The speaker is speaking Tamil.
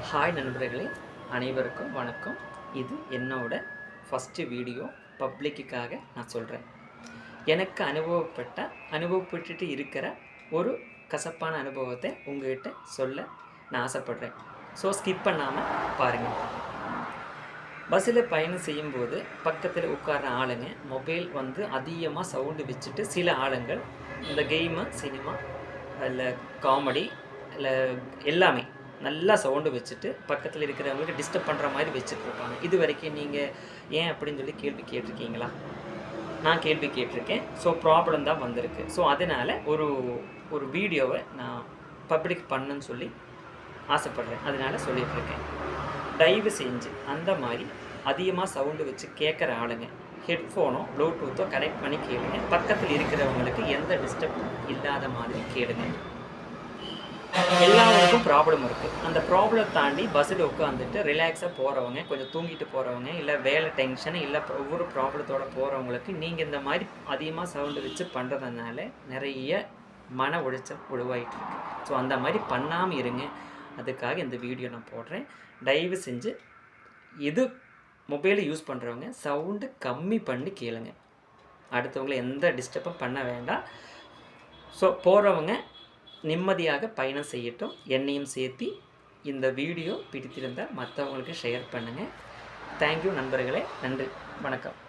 ஹாய் நண்பர்களே, அனைவருக்கும் வணக்கம். இது என்னோட ஃபஸ்ட்டு வீடியோ. பப்ளிக்குக்காக நான் சொல்கிறேன். எனக்கு அனுபவப்பட்டுட்டு இருக்கிற ஒரு கசப்பான அனுபவத்தை உங்கள்கிட்ட சொல்ல நான் ஆசைப்பட்றேன். ஸோ ஸ்கிப் பண்ணாமல் பாருங்கள். பஸ்ஸில் பயணம் செய்யும்போது பக்கத்தில் உட்கார்ற ஆளுங்க மொபைல் அதிகமாக சவுண்டு வச்சுட்டு, சில ஆளுங்கள் இந்த கேமு, சினிமா, இல்லை காமெடி, இல்லை எல்லாமே நல்லா சவுண்டு வச்சுட்டு பக்கத்தில் இருக்கிறவங்களுக்கு டிஸ்டர்ப் பண்ணுற மாதிரி வச்சுட்ருப்பாங்க. இது வரைக்கும் நீங்கள் ஏன் அப்படின்னு சொல்லி கேள்வி கேட்டிருக்கீங்களா? நான் கேள்வி கேட்டிருக்கேன். ஸோ ப்ராப்ளம் தான் வந்திருக்கு. ஸோ அதனால் ஒரு வீடியோவை நான் பப்ளிக் பண்ணுன்னு சொல்லி ஆசைப்பட்றேன். அதனால் சொல்லிகிட்ருக்கேன். தயவு செஞ்சு அந்த மாதிரி அதிகமாக சவுண்டு வச்சு கேட்குற ஆளுங்க ஹெட்ஃபோனோ ப்ளூடூத்தோ கனெக்ட் பண்ணி கேளுங்க. பக்கத்தில் இருக்கிறவங்களுக்கு எந்த டிஸ்டர்பும் இல்லாத மாதிரி கேளுங்க. எல்லாருக்கும் ப்ராப்ளம் இருக்குது. அந்த ப்ராப்ளம் தாண்டி பஸ்ஸில் உட்காந்துட்டு ரிலாக்ஸாக போகிறவங்க, கொஞ்சம் தூங்கிட்டு போகிறவங்க, இல்லை வேலை டென்ஷன், இல்லை ஒவ்வொரு ப்ராப்ளத்தோடு போகிறவங்களுக்கு நீங்கள் இந்த மாதிரி அதிகமாக சவுண்டு வச்சு பண்ணுறதுனால நிறைய மன உளைச்சல் உருவாகிட்டுருக்கு. ஸோ அந்த மாதிரி பண்ணாமல் இருங்க. அதுக்காக இந்த வீடியோ நான் போடுறேன். தயவு செஞ்சு இது மொபைலை யூஸ் பண்ணுறவங்க சவுண்டு கம்மி பண்ணி கேளுங்க. அடுத்தவங்களை எந்த டிஸ்டர்பும் பண்ண வேண்டாம். ஸோ போகிறவங்க நிம்மதியாக பயணம் செய்யட்டும். என்னையும் சேர்த்து இந்த வீடியோ பிடித்திருந்தால் மற்றவங்களுக்கு ஷேர் பண்ணுங்கள். தேங்க்யூ நண்பர்களே. நன்றி, வணக்கம்.